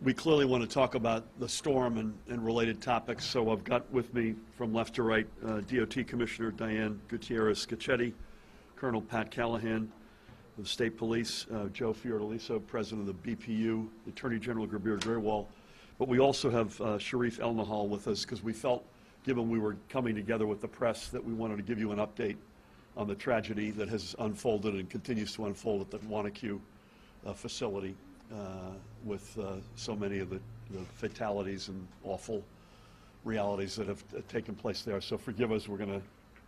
we clearly want to talk about the storm and related topics, so I've got with me from left to right DOT Commissioner Diane Gutierrez-Scacchetti, Colonel Pat Callahan of the State Police, Joe Fiordaliso, President of the BPU, Attorney General Gabir Grewal, but we also have Sharif El Nahal with us because we felt, given we were coming together with the press, that we wanted to give you an update on the tragedy that has unfolded and continues to unfold at the Wanaque facility with so many of the fatalities and awful realities that have taken place there. So forgive us, we're going to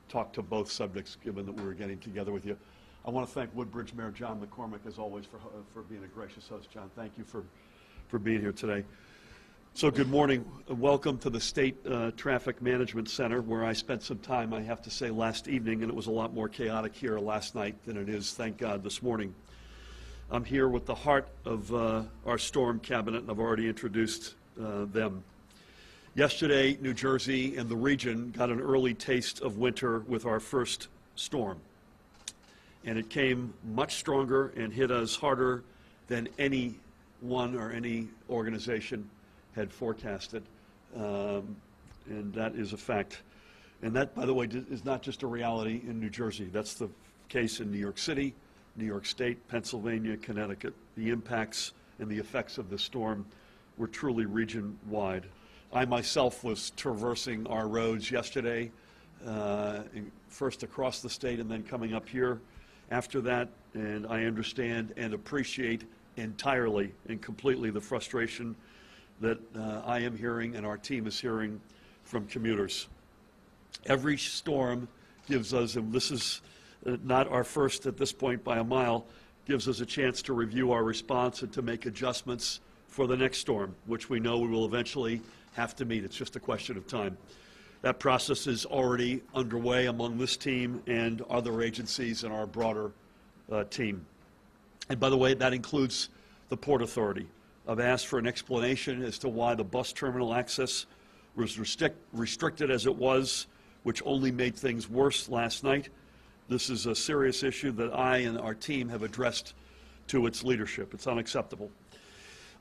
talk to both subjects given that we were getting together with you. I want to thank Woodbridge Mayor John McCormick, as always, for being a gracious host. John, thank you for being here today. So good morning. Welcome to the State Traffic Management Center, where I spent some time, I have to say, last evening, and it was a lot more chaotic here last night than it is, thank God, this morning. I'm here with the heart of our storm cabinet, and I've already introduced them. Yesterday, New Jersey and the region got an early taste of winter with our first storm. And it came much stronger and hit us harder than anyone or any organization had forecasted, and that is a fact. And that, by the way, is not just a reality in New Jersey. That's the case in New York City, New York State, Pennsylvania, Connecticut. The impacts and the effects of the storm were truly region-wide. I myself was traversing our roads yesterday, first across the state and then coming up here after that, and I understand and appreciate entirely and completely the frustration that I am hearing and our team is hearing from commuters. Every storm gives us, and this is not our first at this point by a mile, gives us a chance to review our response and to make adjustments for the next storm, which we know we will eventually have to meet. It's just a question of time. That process is already underway among this team and other agencies in our broader team. And by the way, that includes the Port Authority. I've asked for an explanation as to why the bus terminal access was restricted as it was, which only made things worse last night. This is a serious issue that I and our team have addressed to its leadership. It's unacceptable.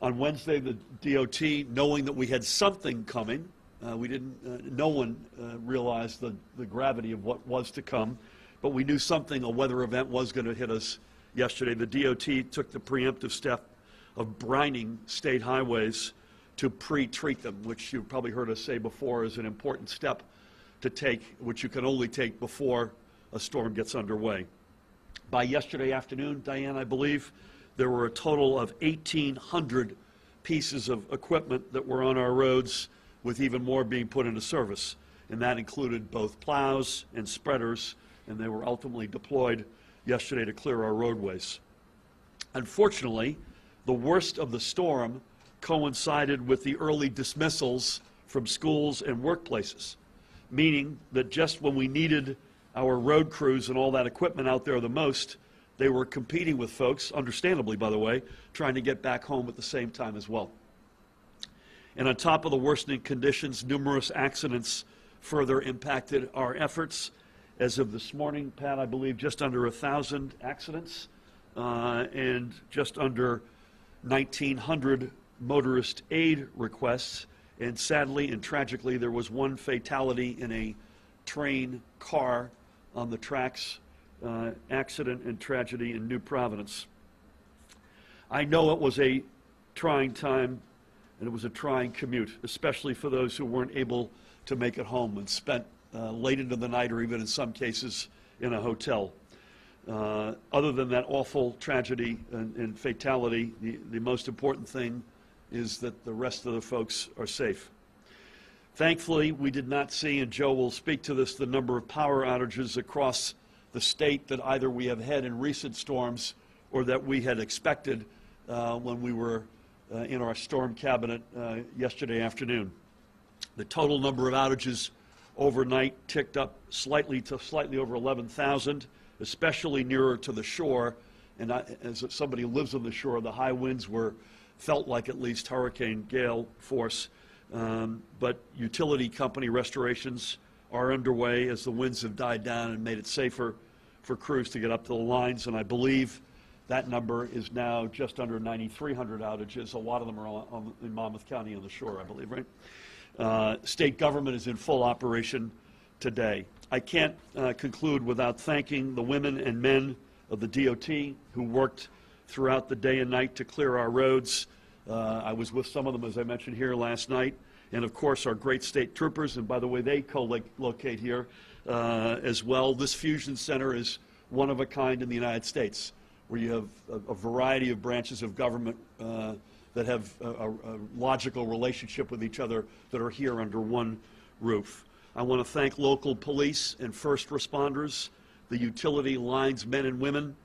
On Wednesday, the DOT, knowing that we had something coming, no one realized the gravity of what was to come, but we knew something, a weather event was going to hit us yesterday. The DOT took the preemptive step of brining state highways to pre-treat them, which you've probably heard us say before is an important step to take, which you can only take before a storm gets underway. By yesterday afternoon, Diane, I believe, there were a total of 1,800 pieces of equipment that were on our roads, with even more being put into service. And that included both plows and spreaders, and they were ultimately deployed yesterday to clear our roadways. Unfortunately, the worst of the storm coincided with the early dismissals from schools and workplaces, meaning that just when we needed our road crews and all that equipment out there the most, they were competing with folks, understandably, by the way, trying to get back home at the same time as well. And on top of the worsening conditions, numerous accidents further impacted our efforts. As of this morning, Pat, I believe just under 1,000 accidents and just under 1,900 motorist aid requests, and sadly and tragically there was one fatality in a train car on the tracks, accident and tragedy in New Providence. I know it was a trying time and it was a trying commute, especially for those who weren't able to make it home and spent late into the night or even in some cases in a hotel. Other than that awful tragedy and fatality, the most important thing is that the rest of the folks are safe. Thankfully, we did not see, and Joe will speak to this, the number of power outages across the state that either we have had in recent storms or that we had expected when we were in our storm cabinet yesterday afternoon. The total number of outages overnight ticked up slightly to slightly over 11,000. Especially nearer to the shore, and as somebody who lives on the shore, the high winds felt like at least hurricane gale force, but utility company restorations are underway as the winds have died down and made it safer for crews to get up to the lines, and I believe That number is now just under 9,300 outages. A lot of them are in Monmouth County on the shore, I believe, right? State government is in full operation today. I can't conclude without thanking the women and men of the DOT who worked throughout the day and night to clear our roads. I was with some of them, as I mentioned here last night, and of course our great state troopers, and by the way, they co-locate here as well. This fusion center is one of a kind in the United States, where you have a variety of branches of government that have a logical relationship with each other that are here under one roof. I want to thank local police and first responders, the utility lines men and women,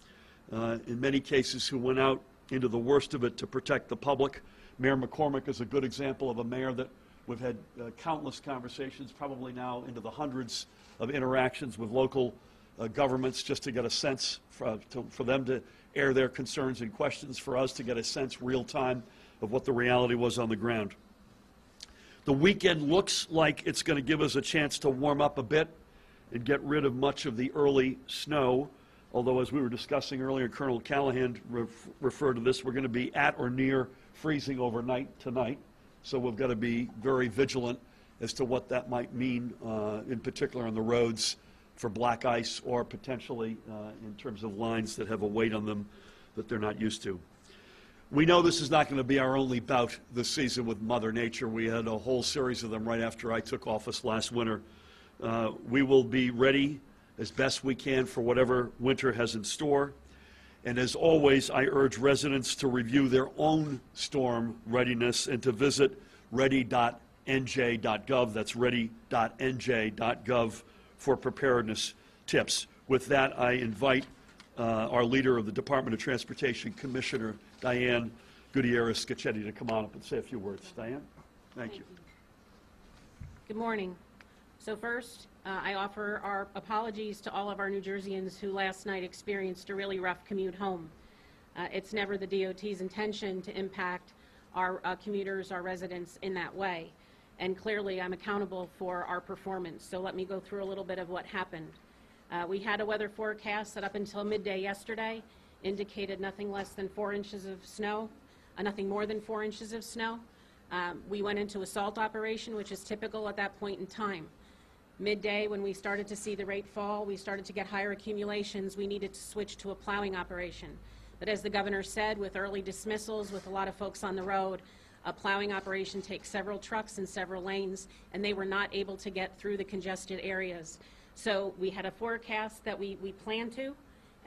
in many cases who went out into the worst of it to protect the public. Mayor McCormick is a good example of a mayor that we've had countless conversations, probably now into the hundreds of interactions with local governments just to get a sense for them to air their concerns and questions, for us to get a sense real time of what the reality was on the ground. The weekend looks like it's going to give us a chance to warm up a bit and get rid of much of the early snow, although as we were discussing earlier, Colonel Callahan referred to this, we're going to be at or near freezing overnight tonight, so we've got to be very vigilant as to what that might mean, in particular on the roads for black ice or potentially in terms of lines that have a weight on them that they're not used to. We know this is not going to be our only bout this season with Mother Nature. We had a whole series of them right after I took office last winter. We will be ready as best we can for whatever winter has in store. And as always, I urge residents to review their own storm readiness and to visit ready.nj.gov. That's ready.nj.gov for preparedness tips. With that, I invite our leader of the Department of Transportation, Commissioner Diane Gutierrez-Scacchetti, to come on up and say a few words. Diane, thank you. Good morning. So first, I offer our apologies to all of our New Jerseyans who last night experienced a really rough commute home. It's never the DOT's intention to impact our commuters, our residents in that way. And clearly, I'm accountable for our performance. So let me go through a little bit of what happened. We had a weather forecast that up until midday yesterday indicated nothing less than 4 inches of snow, nothing more than 4 inches of snow. We went into a salt operation, which is typical at that point in time. Midday, when we started to see the rate fall, we started to get higher accumulations, we needed to switch to a plowing operation. But as the governor said, with early dismissals, with a lot of folks on the road, a plowing operation takes several trucks and several lanes, and they were not able to get through the congested areas. So we had a forecast that we planned to,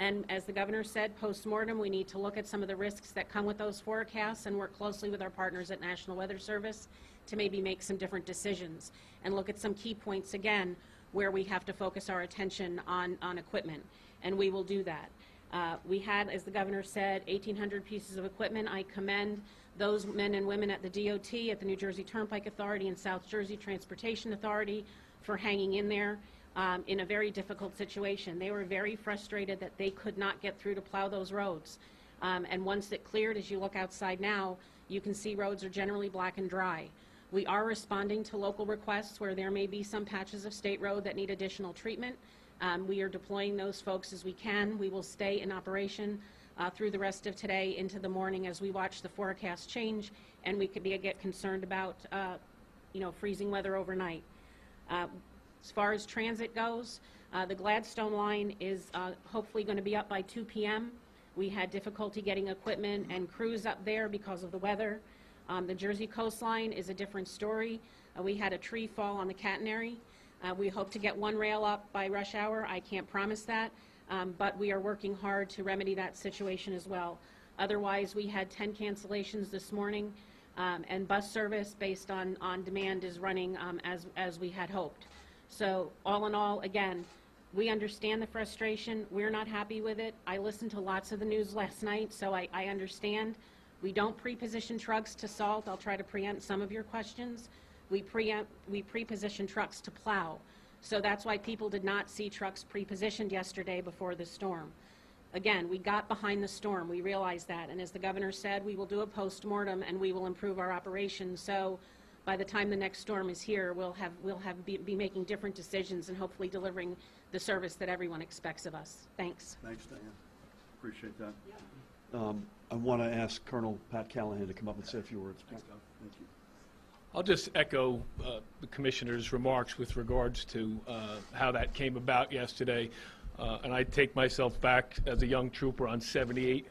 and as the governor said, post-mortem, we need to look at some of the risks that come with those forecasts and work closely with our partners at National Weather Service to maybe make some different decisions and look at some key points again where we have to focus our attention on equipment, and we will do that. We had, as the governor said, 1,800 pieces of equipment. I commend those men and women at the DOT, at the New Jersey Turnpike Authority and South Jersey Transportation Authority for hanging in there in a very difficult situation. They were very frustrated that they could not get through to plow those roads. And once it cleared, as you look outside now, you can see roads are generally black and dry. We are responding to local requests where there may be some patches of state road that need additional treatment. We are deploying those folks as we can. We will stay in operation through the rest of today into the morning as we watch the forecast change, and we could get concerned about freezing weather overnight. As far as transit goes, the Gladstone line is hopefully going to be up by 2 p.m. We had difficulty getting equipment and crews up there because of the weather. The Jersey coastline is a different story. We had a tree fall on the catenary. We hope to get one rail up by rush hour. I can't promise that, but we are working hard to remedy that situation as well. Otherwise, we had 10 cancellations this morning, and bus service based on demand is running as we had hoped. So all in all, again, we understand the frustration. We're not happy with it. I listened to lots of the news last night, so I understand. We don't pre-position trucks to salt. I'll try to preempt some of your questions. We pre-position trucks to plow. So that's why people did not see trucks pre-positioned yesterday before the storm. Again, we got behind the storm. We realized that. And as the governor said, we will do a post-mortem and we will improve our operations. So by the time the next storm is here, we'll be making different decisions and hopefully delivering the service that everyone expects of us. Thanks. Thanks, Diane. Appreciate that. Yeah. I want to ask Colonel Pat Callahan to come up and say a few words. Pat, thank you. I'll just echo the Commissioner's remarks with regards to how that came about yesterday. And I take myself back as a young trooper on 78,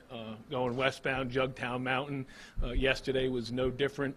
going westbound Jugtown Mountain. Yesterday was no different.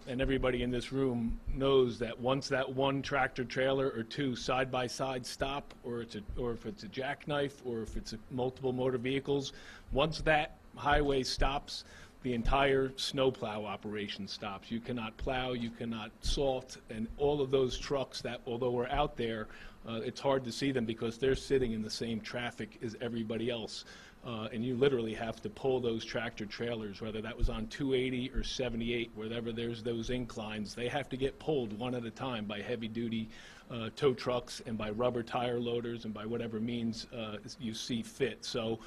And everybody in this room knows that once that one tractor trailer or two side-by-side stop, or if it's a jackknife, or if it's multiple motor vehicles, once that highway stops, the entire snowplow operation stops. You cannot plow, you cannot salt, and all of those trucks that, although we're out there, it's hard to see them because they're sitting in the same traffic as everybody else. And you literally have to pull those tractor trailers, whether that was on 280 or 78, wherever there's those inclines, they have to get pulled one at a time by heavy-duty tow trucks and by rubber tire loaders and by whatever means you see fit. So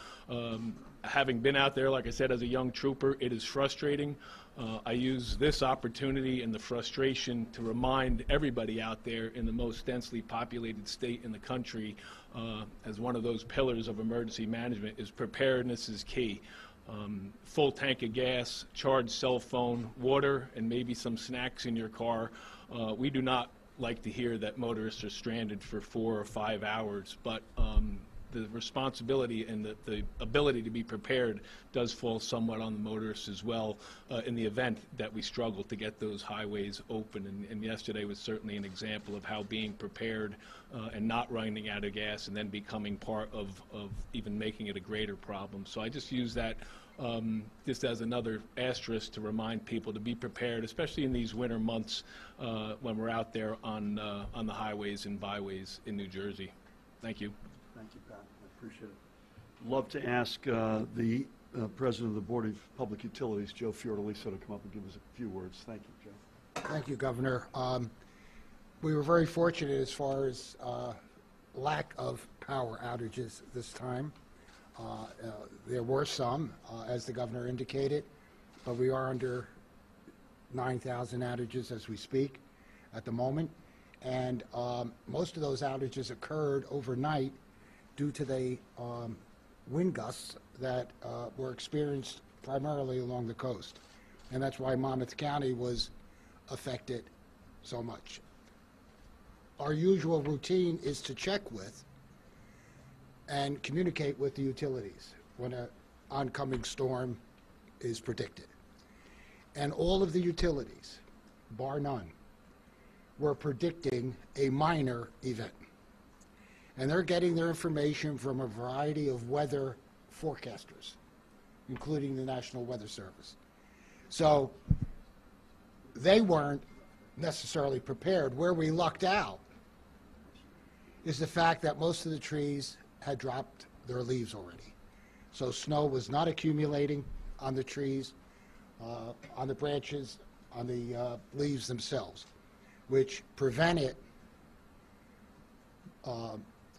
having been out there, like I said, as a young trooper, it is frustrating. I use this opportunity and the frustration to remind everybody out there in the most densely populated state in the country, as one of those pillars of emergency management, is preparedness is key. Full tank of gas, charged cell phone, water, and maybe some snacks in your car. We do not like to hear that motorists are stranded for 4 or 5 hours, but the responsibility and the ability to be prepared does fall somewhat on the motorists as well in the event that we struggle to get those highways open. And yesterday was certainly an example of how being prepared and not running out of gas and then becoming part of even making it a greater problem. So I just use that just as another asterisk to remind people to be prepared, especially in these winter months when we're out there on the highways and byways in New Jersey. Thank you. Thank you, Pat. I appreciate it. Love to ask the President of the Board of Public Utilities, Joe Fiordaliso, to come up and give us a few words. Thank you, Joe. Thank you, Governor. We were very fortunate as far as lack of power outages this time. There were some, as the Governor indicated, but we are under 9,000 outages as we speak at the moment. And most of those outages occurred overnight due to the wind gusts that were experienced primarily along the coast. And that's why Monmouth County was affected so much. Our usual routine is to check with and communicate with the utilities when an oncoming storm is predicted. And all of the utilities, bar none, were predicting a minor event. And they're getting their information from a variety of weather forecasters, including the National Weather Service. So they weren't necessarily prepared. Where we lucked out is the fact that most of the trees had dropped their leaves already. So snow was not accumulating on the trees, on the branches, on the leaves themselves, which prevented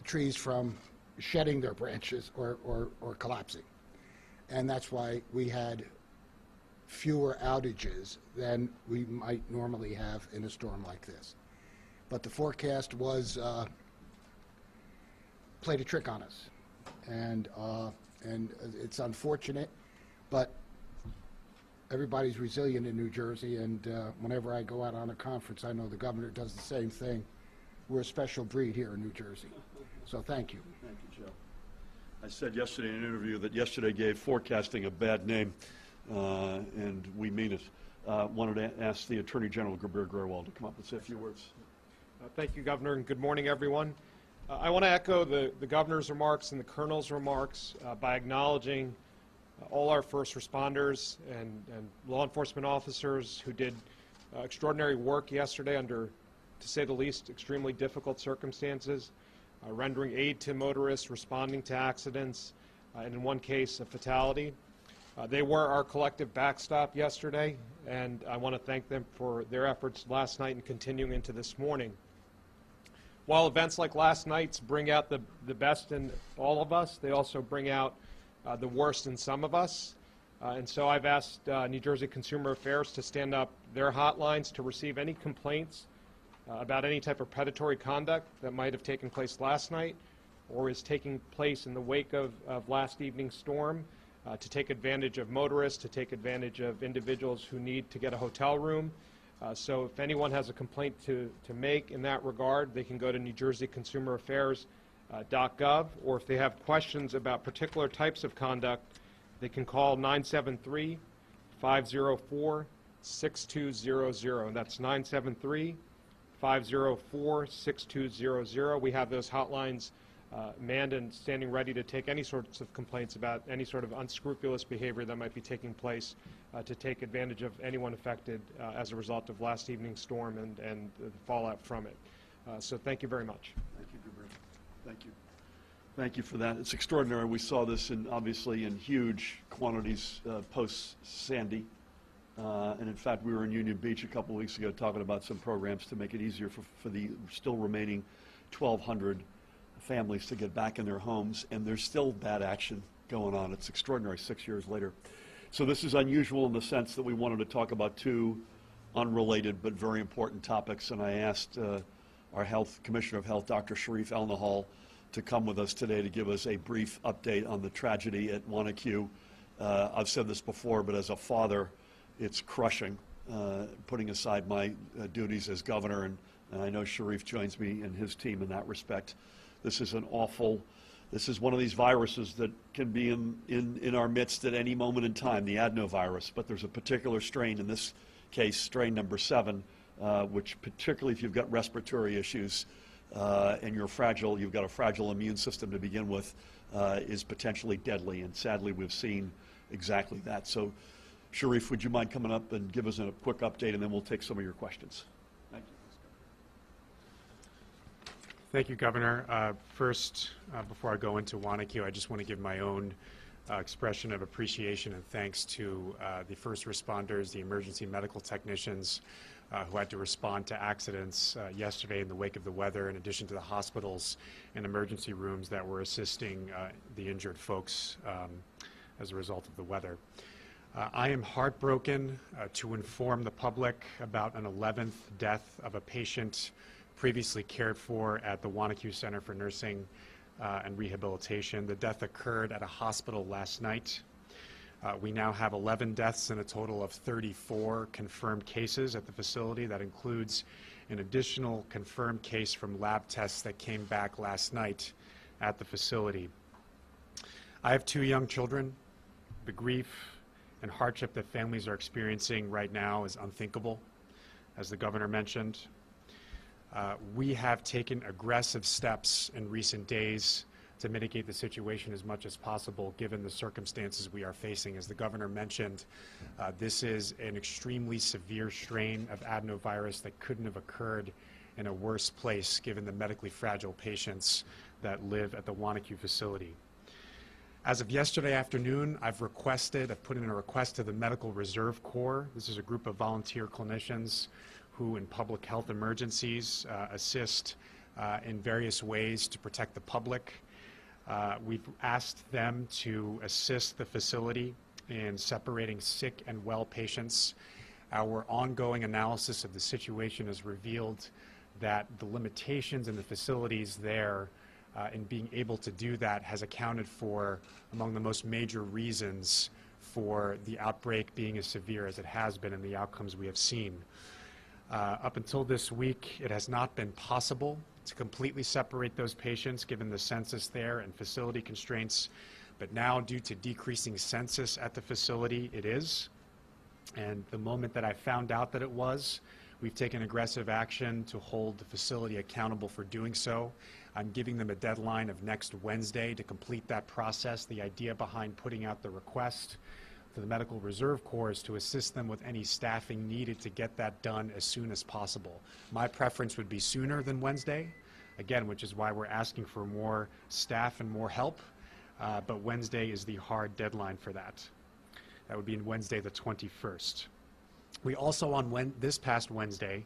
trees from shedding their branches or collapsing. And that's why we had fewer outages than we might normally have in a storm like this. But the forecast was played a trick on us, and it's unfortunate, but everybody's resilient in New Jersey, and whenever I go out on a conference, I know the Governor does the same thing. We're a special breed here in New Jersey. So thank you. Thank you, Joe. I said yesterday in an interview that yesterday gave forecasting a bad name, and we mean it. Wanted to ask the Attorney General, Gabir Grewal, to come up and say a few words. Thank you, Governor, and good morning, everyone. I want to echo the Governor's remarks and the Colonel's remarks by acknowledging all our first responders and law enforcement officers who did extraordinary work yesterday under, to say the least, extremely difficult circumstances, rendering aid to motorists, responding to accidents, and in one case, a fatality. They were our collective backstop yesterday, and I want to thank them for their efforts last night and continuing into this morning. While events like last night's bring out the best in all of us, they also bring out the worst in some of us. And so I've asked New Jersey Consumer Affairs to stand up their hotlines to receive any complaints about any type of predatory conduct that might have taken place last night or is taking place in the wake of last evening's storm. to take advantage of motorists, to take advantage of individuals who need to get a hotel room. So if anyone has a complaint to make in that regard, they can go to NewJerseyConsumerAffairs.gov, or if they have questions about particular types of conduct, they can call 973-504-6200, and that's 973-504-6200. We have those hotlines manned and standing ready to take any sorts of complaints about any sort of unscrupulous behavior that might be taking place to take advantage of anyone affected as a result of last evening's storm and the fallout from it. So thank you very much. Thank you, Gabriel. Thank you. Thank you for that. It's extraordinary. We saw this obviously in huge quantities post-Sandy. And in fact, we were in Union Beach a couple weeks ago talking about some programs to make it easier for the still remaining 1,200 families to get back in their homes, and there's still bad action going on. It's extraordinary 6 years later. So this is unusual in the sense that we wanted to talk about two unrelated but very important topics, and I asked our Commissioner of Health, Dr. Sharif El-Nahal, to come with us today to give us a brief update on the tragedy at Wanaque. I've said this before, but as a father, it's crushing, putting aside my duties as governor, and I know Sharif joins me and his team in that respect. This is this is one of these viruses that can be in our midst at any moment in time, the adenovirus, but there's a particular strain, in this case, strain number 7, which particularly if you've got respiratory issues and you've got a fragile immune system to begin with, is potentially deadly, and sadly we've seen exactly that. So Sharif, would you mind coming up and give us a quick update, and then we'll take some of your questions. Thank you. Thank you, Governor. First, before I go into Wanaque, I just want to give my own expression of appreciation and thanks to the first responders, the emergency medical technicians who had to respond to accidents yesterday in the wake of the weather, in addition to the hospitals and emergency rooms that were assisting the injured folks as a result of the weather. I am heartbroken to inform the public about an 11th death of a patient previously cared for at the Wanaque Center for Nursing and Rehabilitation. The death occurred at a hospital last night. We now have 11 deaths and a total of 34 confirmed cases at the facility. That includes an additional confirmed case from lab tests that came back last night at the facility. I have 2 young children. The grief and hardship that families are experiencing right now is unthinkable, as the governor mentioned. We have taken aggressive steps in recent days to mitigate the situation as much as possible, given the circumstances we are facing. As the governor mentioned, this is an extremely severe strain of adenovirus that couldn't have occurred in a worse place, given the medically fragile patients that live at the Wanaque facility. As of yesterday afternoon, I've put in a request to the Medical Reserve Corps. This is a group of volunteer clinicians who, in public health emergencies, assist in various ways to protect the public. We've asked them to assist the facility in separating sick and well patients. Our ongoing analysis of the situation has revealed that the limitations in the facilities there in being able to do that has accounted for among the most major reasons for the outbreak being as severe as it has been and the outcomes we have seen. Up until this week, it has not been possible to completely separate those patients given the census there and facility constraints, but now due to decreasing census at the facility, it is. And the moment that I found out that it was, we've taken aggressive action to hold the facility accountable for doing so. I'm giving them a deadline of next Wednesday to complete that process. The idea behind putting out the request to the Medical Reserve Corps is to assist them with any staffing needed to get that done as soon as possible. My preference would be sooner than Wednesday, again, which is why we're asking for more staff and more help, but Wednesday is the hard deadline for that. That would be Wednesday the 21st. We also, on this past Wednesday,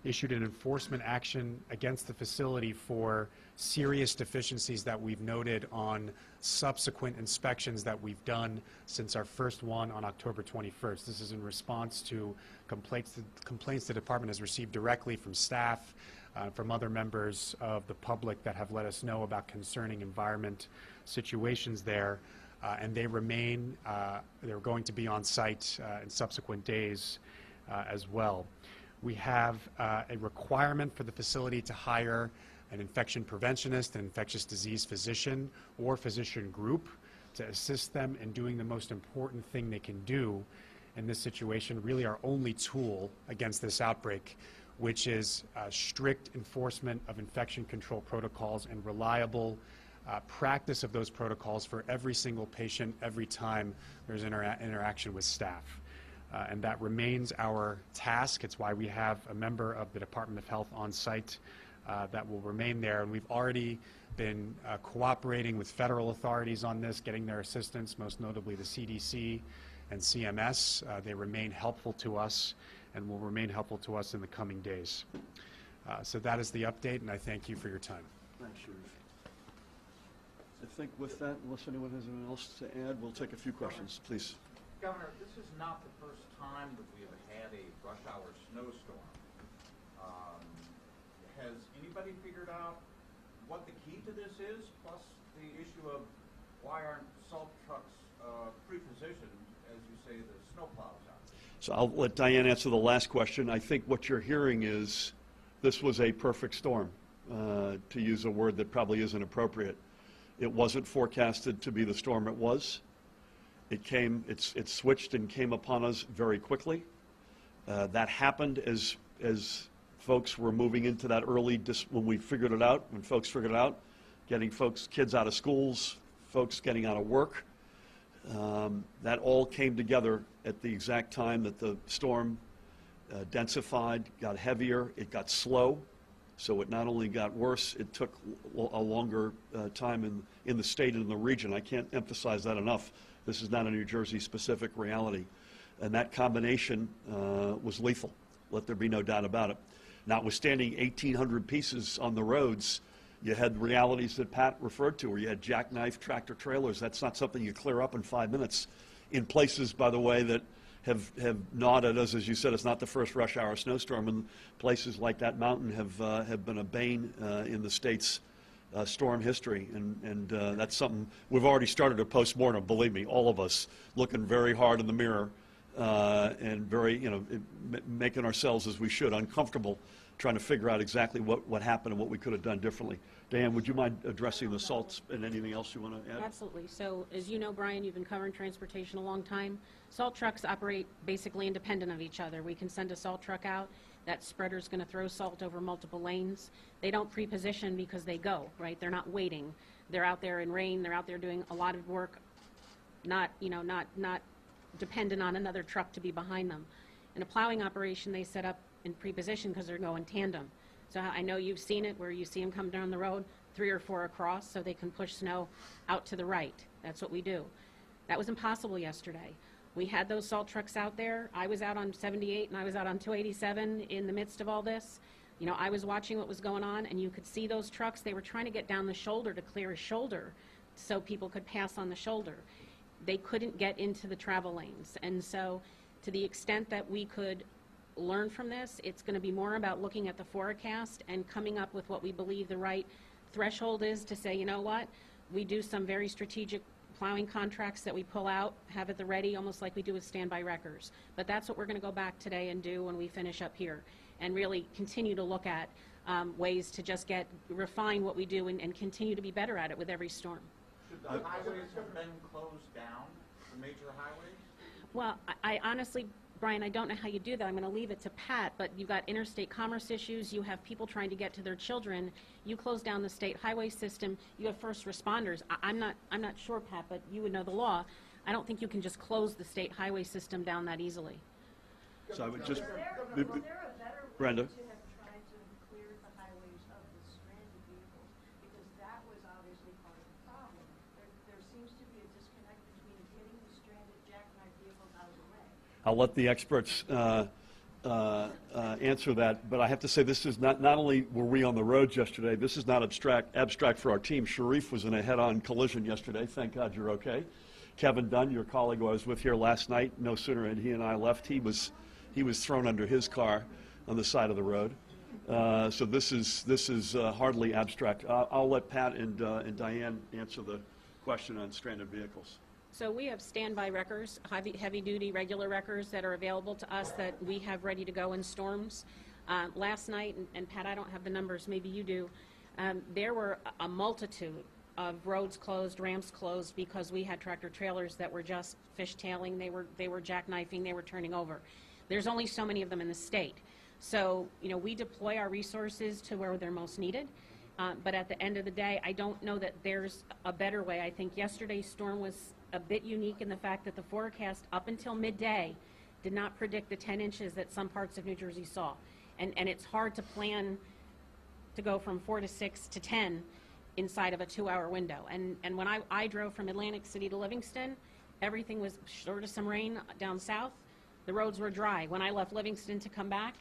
issued an enforcement action against the facility for serious deficiencies that we've noted on subsequent inspections that we've done since our first one on October 21st. This is in response to complaints the department has received directly from staff, from other members of the public that have let us know about concerning environment situations there. and they remain, they're going to be on site in subsequent days as well. We have a requirement for the facility to hire an infection preventionist, an infectious disease physician, or physician group to assist them in doing the most important thing they can do in this situation, really our only tool against this outbreak, which is strict enforcement of infection control protocols and reliable practice of those protocols for every single patient every time there's interaction with staff. And that remains our task. It's why we have a member of the Department of Health on site that will remain there. And we've already been cooperating with federal authorities on this, getting their assistance, most notably the CDC and CMS. They remain helpful to us and will remain helpful to us in the coming days. So that is the update, and I thank you for your time. Thanks, Sharif. I think with that, unless anyone has anything else to add, we'll take a few questions, please. Governor, this is not the first time that we have had a rush hour snowstorm. Has anybody figured out what the key to this is, plus the issue of why aren't salt trucks pre-positioned, as you say, the snowplows out? So I'll let Diane answer the last question. I think what you're hearing is this was a perfect storm, to use a word that probably isn't appropriate. It wasn't forecasted to be the storm it was. It came, it switched and came upon us very quickly. That happened as folks were moving into that early, when we figured it out, when folks figured it out, getting kids out of schools, folks getting out of work. That all came together at the exact time that the storm densified, got heavier, it got slow. So it not only got worse, it took a longer time in the state and in the region. I can't emphasize that enough. This is not a New Jersey specific reality. And that combination was lethal. Let there be no doubt about it. Notwithstanding 1,800 pieces on the roads, you had realities that Pat referred to, where you had jackknife tractor trailers. That's not something you clear up in 5 minutes. In places, by the way, that have gnawed at us, as you said, it's not the first rush hour snowstorm, and places like that mountain have been a bane in the state's storm history, and that's something we've already started a postmortem. Believe me, all of us looking very hard in the mirror and very, making ourselves, as we should, uncomfortable, trying to figure out exactly what happened and what we could have done differently. Dan, would you mind addressing the salts and anything else you want to add? Absolutely. So as you know, Brian, you've been covering transportation a long time. Salt trucks operate basically independent of each other. We can send a salt truck out. That spreader's going to throw salt over multiple lanes. They don't pre-position because they go, right? They're not waiting. They're out there in rain. They're out there doing a lot of work, not dependent on another truck to be behind them. In a plowing operation, they set up in pre-position because they're going tandem. So I know you've seen it where you see them come down the road 3 or 4 across so they can push snow out to the right. That's what we do. That was impossible yesterday. We had those salt trucks out there. I was out on 78 and I was out on 287 in the midst of all this. I was watching what was going on, and you could see those trucks. They were trying to get down the shoulder to clear a shoulder so people could pass on the shoulder. They couldn't get into the travel lanes. And so to the extent that we could learn from this, it's going to be more about looking at the forecast and coming up with what we believe the right threshold is to say, you know what, we do some very strategic plowing contracts that we pull out, have at the ready, almost like we do with standby wreckers. But that's what we're going to go back today and do when we finish up here, and really continue to look at ways to just refine what we do and continue to be better at it with every storm. Should the highways have been closed down, the major highways? Well, I honestly, Brian, I don't know how you do that. I'm going to leave it to Pat, but you've got interstate commerce issues. You have people trying to get to their children. You close down the state highway system. You have first responders. I'm not sure, Pat, but you would know the law. I don't think you can just close the state highway system down that easily. So I would just, Was there a better way Brenda. to have tried to clear the highways of the stranded vehicles? Because that was obviously part of the problem. There seems to be a disconnect between getting the stranded jackknife vehicles out of the way. I'll let the experts answer that, but I have to say this is not only were we on the roads yesterday, this is not abstract for our team. Sharif was in a head-on collision yesterday. Thank God you're okay. Kevin Dunn, your colleague who I was with here last night, no sooner had he and I left, he was thrown under his car on the side of the road. So this is hardly abstract. I'll let Pat and Diane answer the question on stranded vehicles. So we have standby wreckers, heavy-duty regular wreckers that are available to us that we have ready to go in storms. Last night, and Pat, I don't have the numbers, maybe you do, there were a multitude of roads closed, ramps closed, because we had tractor trailers that were just fishtailing, they were jackknifing, they were turning over. There's only so many of them in the state. So, you know, we deploy our resources to where they're most needed. But at the end of the day, I don't know that there's a better way. I think yesterday's storm was a bit unique in the fact that the forecast up until midday did not predict the 10 inches that some parts of New Jersey saw. And it's hard to plan to go from 4 to 6 to 10 inside of a 2-hour window. And when I drove from Atlantic City to Livingston, everything was short of some rain down south. The roads were dry. When I left Livingston to come back,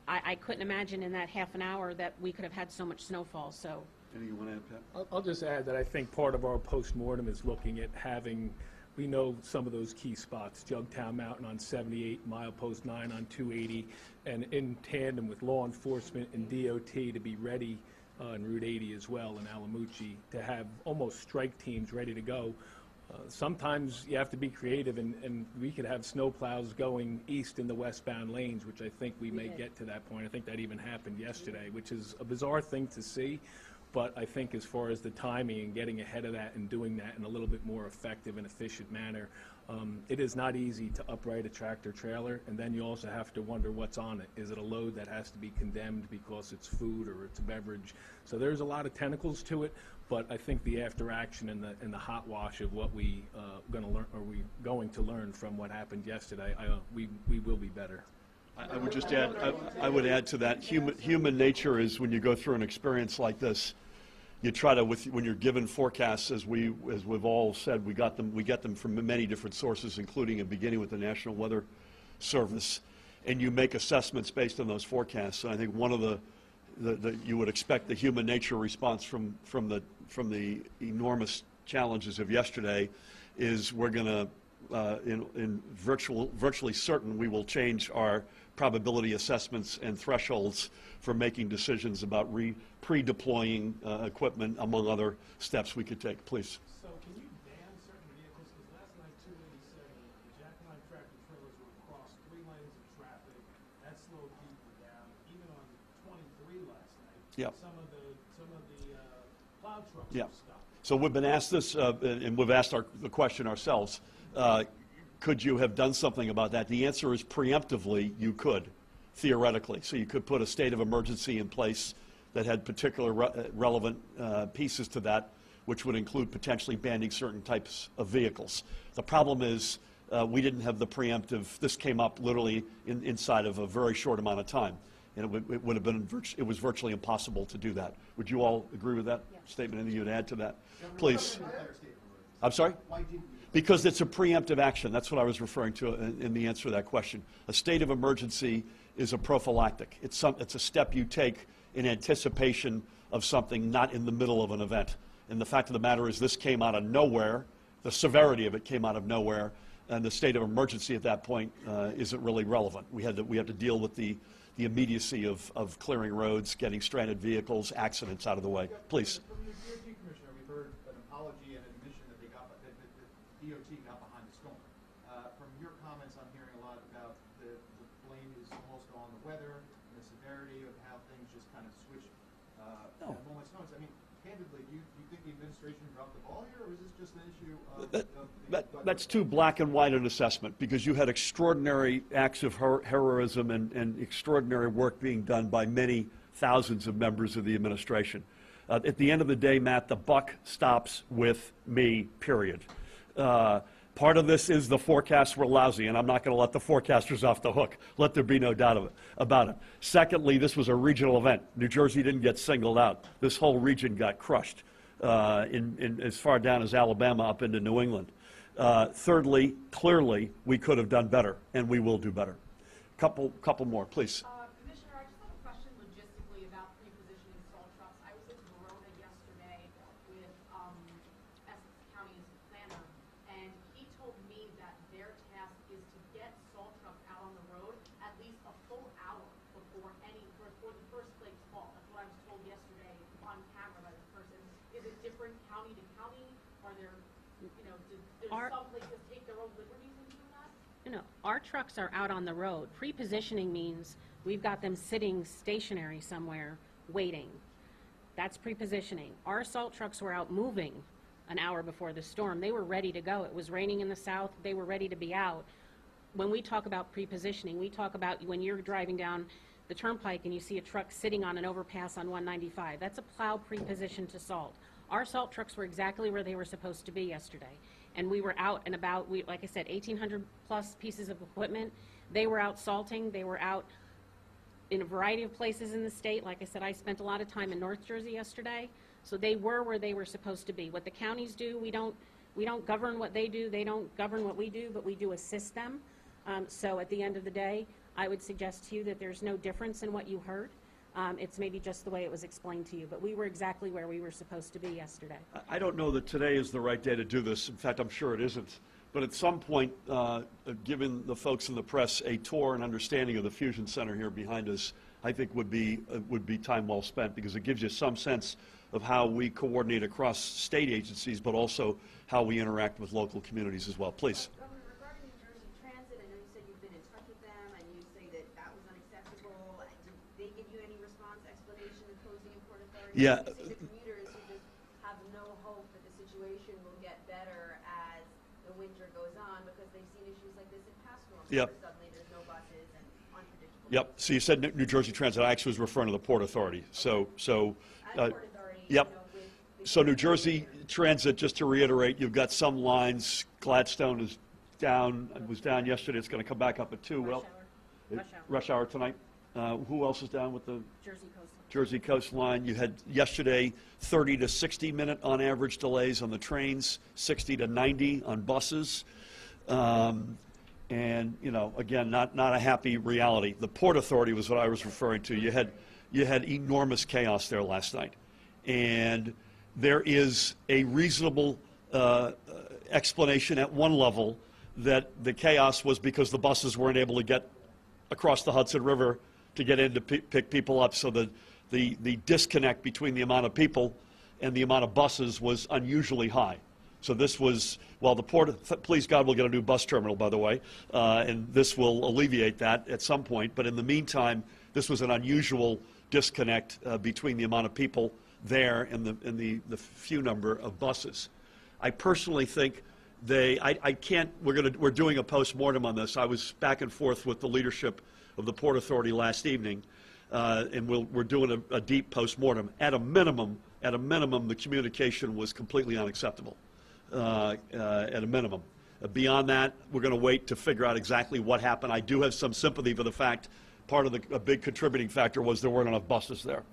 I couldn't imagine in that half an hour that we could have had so much snowfall. So, Anything you want to add, Pat? I'll just add that I think part of our postmortem is looking at having, we know some of those key spots, Jugtown Mountain on 78, Milepost 9 on 280, and in tandem with law enforcement and DOT to be ready on Route 80 as well in Alamucci to have almost strike teams ready to go. Sometimes you have to be creative, and we could have snowplows going east in the westbound lanes, which I think we may get to that point. I think that even happened yesterday, which is a bizarre thing to see. But I think as far as the timing and getting ahead of that and doing that in a little bit more effective and efficient manner, it is not easy to upright a tractor trailer, and then you also have to wonder what's on it. Is it a load that has to be condemned because it's food or it's a beverage? So there's a lot of tentacles to it, but I think the after action and the hot wash of what we going to learn from what happened yesterday, we will be better. I would just add, I would add to that, human nature is when you go through an experience like this, you try to, when you're given forecasts, as we've all said, we get them from many different sources, including and beginning with the National Weather Service, and you make assessments based on those forecasts. And I think one of the you would expect the human nature response from the enormous challenges of yesterday is we're going to virtually certain we will change our probability assessments and thresholds for making decisions about pre-deploying equipment, among other steps we could take. Please. So can you ban certain vehicles? Because last night 287, the jackknife tractor trailers were across 3 lanes of traffic. That slowed people down. Even on 23 last night, Yep. some of the plow trucks Yeah. were stopped. So we've been asked this, and we've asked the question ourselves. Could you have done something about that? The answer is preemptively, you could, theoretically. So you could put a state of emergency in place that had particular relevant pieces to that, which would include potentially banning certain types of vehicles. The problem is we didn't have the preemptive. This came up literally inside of a very short amount of time, and it would have been it was virtually impossible to do that. Would you all agree with that statement? Anything you'd add to that, please? I'm sorry? Because it's a preemptive action. That's what I was referring to in the answer to that question. A state of emergency is a prophylactic. It's a step you take in anticipation of something, not in the middle of an event. And the fact of the matter is this came out of nowhere. The severity of it came out of nowhere, and the state of emergency at that point isn't really relevant. We had to deal with the immediacy of clearing roads, getting stranded vehicles, accidents out of the way. Please. From the DOT commissioner, we've heard an apology and an admission that the DOT got behind the storm. From your comments, I'm hearing a lot about the blame is also on the weather and the severity of how things just kind of switched at moment's notice. I mean, candidly, do you think the administration dropped the ball here, or is this just an issue of That's too black and white an assessment, because you had extraordinary acts of heroism and extraordinary work being done by many thousands of members of the administration. At the end of the day, Matt, the buck stops with me, period. Part of this is the forecasts were lousy, and I'm not going to let the forecasters off the hook. Let there be no doubt about it. Secondly, this was a regional event. New Jersey didn't get singled out. This whole region got crushed in as far down as Alabama up into New England. Thirdly, clearly, we could have done better, and we will do better. Couple more, please. Commissioner, I just have a question logistically about pre-positioning salt trucks. I was in Verona yesterday with Essex County's planner, and he told me that their task is to get salt trucks out on the road at least a full hour before the first flakes fall. That's what I was told yesterday on camera by this person. Is it different county to county? Are there You know, do Our- some places take their own liberties in doing that? No, our trucks are out on the road. Pre-positioning means we've got them sitting stationary somewhere, waiting. That's pre-positioning. Our salt trucks were out moving an hour before the storm. They were ready to go. It was raining in the south. They were ready to be out. When we talk about pre-positioning, we talk about when you're driving down the turnpike and you see a truck sitting on an overpass on 195. That's a plow pre-positioned to salt. Our salt trucks were exactly where they were supposed to be yesterday. And we were out and about, like I said, 1,800 plus pieces of equipment. They were out salting. They were out in a variety of places in the state. Like I said, I spent a lot of time in North Jersey yesterday. So they were where they were supposed to be. What the counties do, we don't govern what they do. They don't govern what we do, but we do assist them. So at the end of the day, I would suggest to you that there's no difference in what you heard. It's maybe just the way it was explained to you, but we were exactly where we were supposed to be yesterday. I don't know that today is the right day to do this. In fact, I'm sure it isn't. But at some point, giving the folks in the press a tour and understanding of the Fusion Center here behind us, I think would be time well spent, because it gives you some sense of how we coordinate across state agencies, but also how we interact with local communities as well. Please. Governor, regarding New Jersey Transit, I know you said you've been in touch with them, and you say that that was unacceptable. Did they give you any response, explanation, the closing in Port Authority? Yeah. You say the commuters who just have no hope that the situation will get better as the winter goes on, because they've seen issues like this in past storms. Yep. Where suddenly there's no buses and unpredictable. Yep. So you said New Jersey Transit. I actually was referring to the Port Authority. So. As Port Authority, Yep. you know, with So New Jersey Transit, just to reiterate, you've got some lines. Gladstone is down. It was down yesterday. It's going to come back up at 2. Rush Well, hour. rush hour tonight. Who else is down with the Jersey Coast. Jersey Coast line? You had yesterday 30 to 60 minute on average delays on the trains, 60 to 90 on buses. And, you know, again, not a happy reality. The Port Authority was what I was referring to. You had enormous chaos there last night. And there is a reasonable explanation at one level that the chaos was because the buses weren't able to get across the Hudson River to get in to pick people up. So the disconnect between the amount of people and the amount of buses was unusually high. So this was, well, the port, please God, we'll get a new bus terminal, by the way, and this will alleviate that at some point. But in the meantime, this was an unusual disconnect between the amount of people there and the few number of buses. I personally think I can't, we're doing a post-mortem on this. I was back and forth with the leadership of the Port Authority last evening, and we're doing a deep post-mortem. At a minimum, the communication was completely unacceptable. At a minimum. Beyond that, we're going to wait to figure out exactly what happened. I do have some sympathy for the fact part of a big contributing factor was there weren't enough buses there.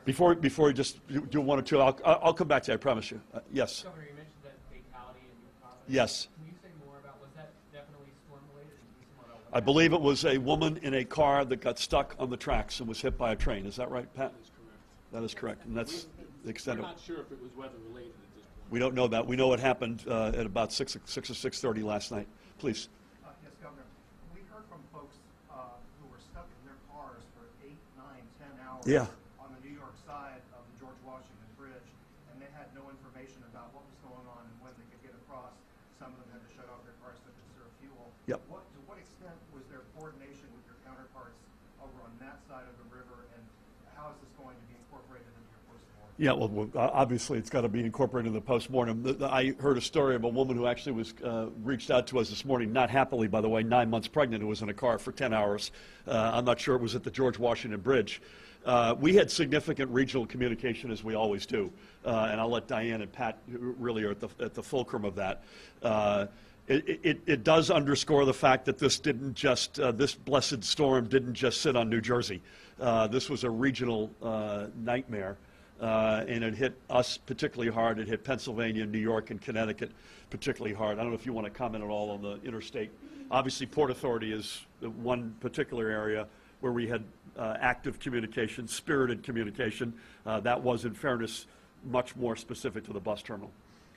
Before you just do one or two, I'll come back to you, I promise you. Yes. Governor, you mentioned that fatality in New Providence. Yes. Can you say more about, was that definitely storm-related? And can you say more about what I believe it was a woman in a car that got stuck on the tracks and was hit by a train. Is that right, Pat? That is correct. That is correct, and that's the extent We're of it. not sure if it was weather-related at this point. We don't know that. We know it happened at about 6 or 6:30 last night. Please. Yes, Governor. We heard from folks who were stuck in their cars for 8, 9, 10 hours Yeah. on the New York side of the George Washington Bridge, and they had no information about what was going on and when they could get across. Some of them had to shut off their cars to conserve fuel. Yep. To what extent was there coordination with your counterparts over on that side of the river, and how is this going to be incorporated into your post-mortem? Yeah, well, obviously it's got to be incorporated in the postmortem. I heard a story of a woman who actually was reached out to us this morning, not happily, by the way, 9 months pregnant, who was in a car for 10 hours. I'm not sure it was at the George Washington Bridge. We had significant regional communication, as we always do, and I'll let Diane and Pat really are at the fulcrum of that. It does underscore the fact that this didn't just, this blessed storm didn't just sit on New Jersey. This was a regional nightmare. And it hit us particularly hard. It hit Pennsylvania, New York, and Connecticut particularly hard. I don't know if you want to comment at all on the interstate. Obviously, Port Authority is the one particular area where we had active communication, spirited communication. That was, in fairness, much more specific to the bus terminal.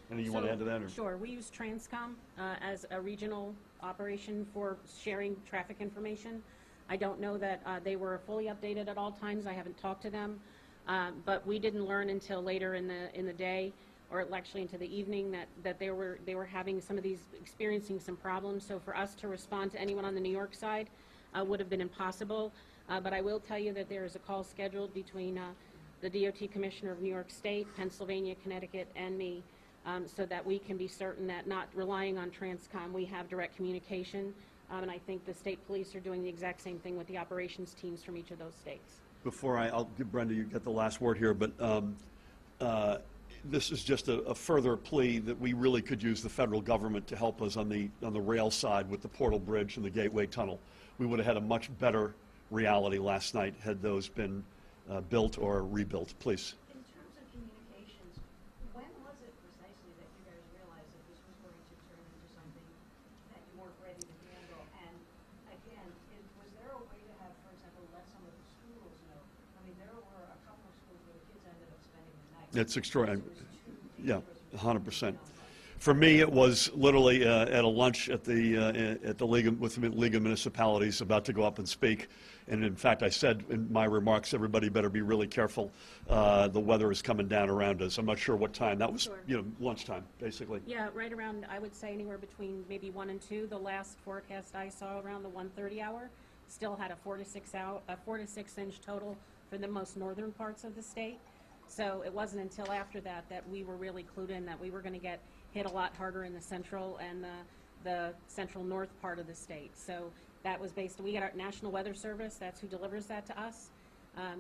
Anything you want to add to that? Or? Sure. We use Transcom as a regional operation for sharing traffic information. I don't know that they were fully updated at all times. I haven't talked to them. But we didn't learn until later in the day or actually into the evening, that they were having some of these, experiencing some problems. So for us to respond to anyone on the New York side would have been impossible. But I will tell you that there is a call scheduled between the DOT Commissioner of New York State, Pennsylvania, Connecticut, and me, so that we can be certain that, not relying on Transcom, we have direct communication. And I think the state police are doing the exact same thing with the operations teams from each of those states. Before I'll give Brenda, you get the last word here, but this is just a further plea that we really could use the federal government to help us on the rail side with the Portal Bridge and the Gateway Tunnel. We would have had a much better reality last night had those been built or rebuilt. Please. In terms of communications, when was it precisely that you guys realized that this was going to turn into something that you weren't ready to handle? And again, was there a way to have, for example, let some of the schools know? I mean, there were a couple of schools where the kids ended up spending the night. It's extraordinary. Yeah, 100%. For me, it was literally at a lunch at the League with the League of Municipalities, about to go up and speak. And in fact, I said in my remarks, everybody better be really careful. The weather is coming down around us. I'm not sure what time. That was, Sure. Lunchtime, basically. Yeah, right around, I would say anywhere between maybe 1 and 2. The last forecast I saw around the 1:30 hour still had a 4 to 6 inch total for the most northern parts of the state. So it wasn't until after that that we were really clued in that we were going to get hit a lot harder in the central and the central north part of the state. So that was we got our National Weather Service, that's who delivers that to us.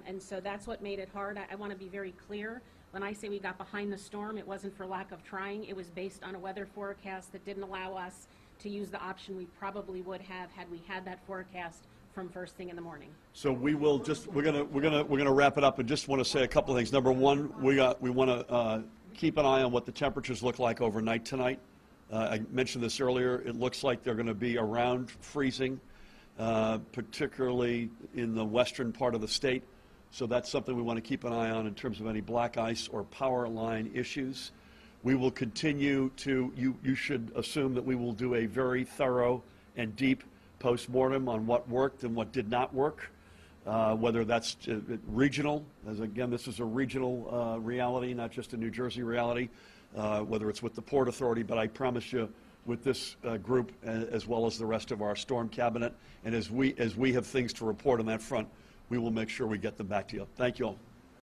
And so that's what made it hard. I want to be very clear. When I say we got behind the storm, it wasn't for lack of trying. It was based on a weather forecast that didn't allow us to use the option we probably would have had we had that forecast from first thing in the morning. So we will just we're gonna wrap it up, and just want to say a couple of things. Number one, we want to keep an eye on what the temperatures look like overnight tonight. I mentioned this earlier. It looks like they're going to be around freezing, particularly in the western part of the state. So that's something we want to keep an eye on in terms of any black ice or power line issues. We will continue to, you should assume that we will do a very thorough and deep post-mortem on what worked and what did not work, whether that's regional, as again, this is a regional reality, not just a New Jersey reality, whether it's with the Port Authority, but I promise you with this group, as well as the rest of our storm cabinet, and as we have things to report on that front, we will make sure we get them back to you. Thank you all.